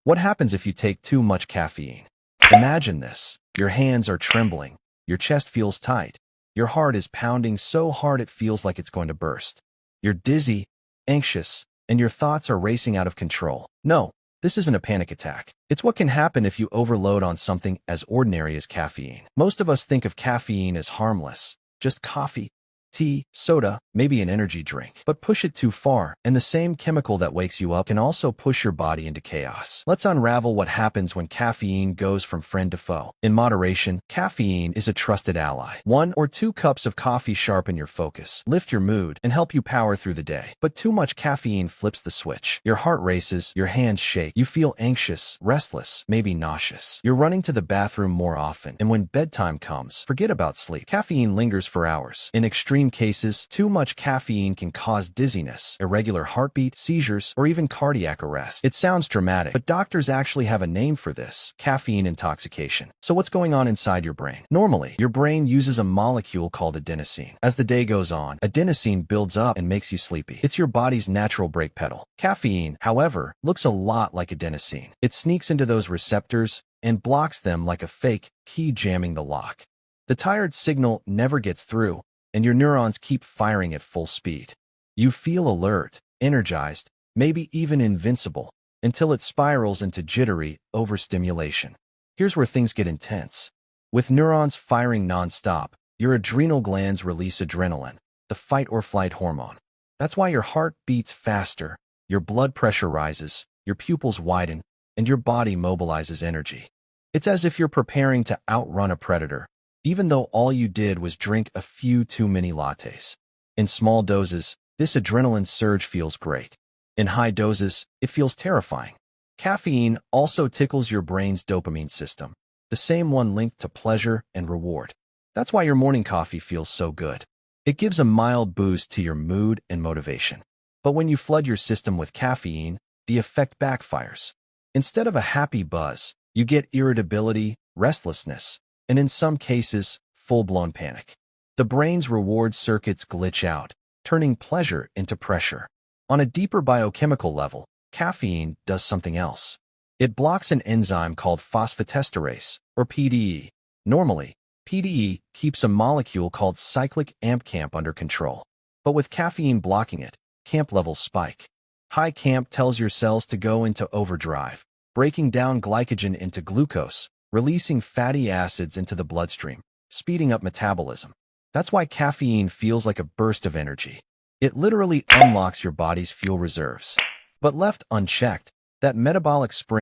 What happens if you take too much caffeine? Imagine this. Your hands are trembling. Your chest feels tight. Your heart is pounding so hard it feels like it's going to burst. You're dizzy, anxious, and your thoughts are racing out of control. No, this isn't a panic attack. It's what can happen if you overload on something as ordinary as caffeine. Most of us think of caffeine as harmless, just coffee, tea, soda, maybe an energy drink. But push it too far, and the same chemical that wakes you up can also push your body into chaos. Let's unravel what happens when caffeine goes from friend to foe. In moderation, caffeine is a trusted ally. 1 or 2 cups of coffee sharpen your focus, lift your mood, and help you power through the day. But too much caffeine flips the switch. Your heart races, your hands shake, you feel anxious, restless, maybe nauseous. You're running to the bathroom more often, and when bedtime comes, forget about sleep. Caffeine lingers for hours. In extreme cases, too much caffeine can cause dizziness, irregular heartbeat, seizures, or even cardiac arrest. It sounds dramatic, but doctors actually have a name for this: caffeine intoxication. So what's going on inside your brain? Normally, your brain uses a molecule called adenosine. As the day goes on, adenosine builds up and makes you sleepy. It's your body's natural brake pedal. Caffeine, however, looks a lot like adenosine. It sneaks into those receptors and blocks them like a fake key jamming the lock. The tired signal never gets through, and your neurons keep firing at full speed. You feel alert, energized, maybe even invincible, until it spirals into jittery overstimulation. Here's where things get intense. With neurons firing nonstop, your adrenal glands release adrenaline, the fight-or-flight hormone. That's why your heart beats faster, your blood pressure rises, your pupils widen, and your body mobilizes energy. It's as if you're preparing to outrun a predator, even though all you did was drink a few too many lattes. In small doses, this adrenaline surge feels great. In high doses, it feels terrifying. Caffeine also tickles your brain's dopamine system, the same one linked to pleasure and reward. That's why your morning coffee feels so good. It gives a mild boost to your mood and motivation. But when you flood your system with caffeine, the effect backfires. Instead of a happy buzz, you get irritability, restlessness, and in some cases, full-blown panic. The brain's reward circuits glitch out, turning pleasure into pressure. On a deeper biochemical level, caffeine does something else. It blocks an enzyme called phosphatidylserase, or PDE. Normally, PDE keeps a molecule called cyclic AMP under control. But with caffeine blocking it, CAMP levels spike. High CAMP tells your cells to go into overdrive, breaking down glycogen into glucose, releasing fatty acids into the bloodstream, speeding up metabolism. That's why caffeine feels like a burst of energy. It literally unlocks your body's fuel reserves. But left unchecked, that metabolic spring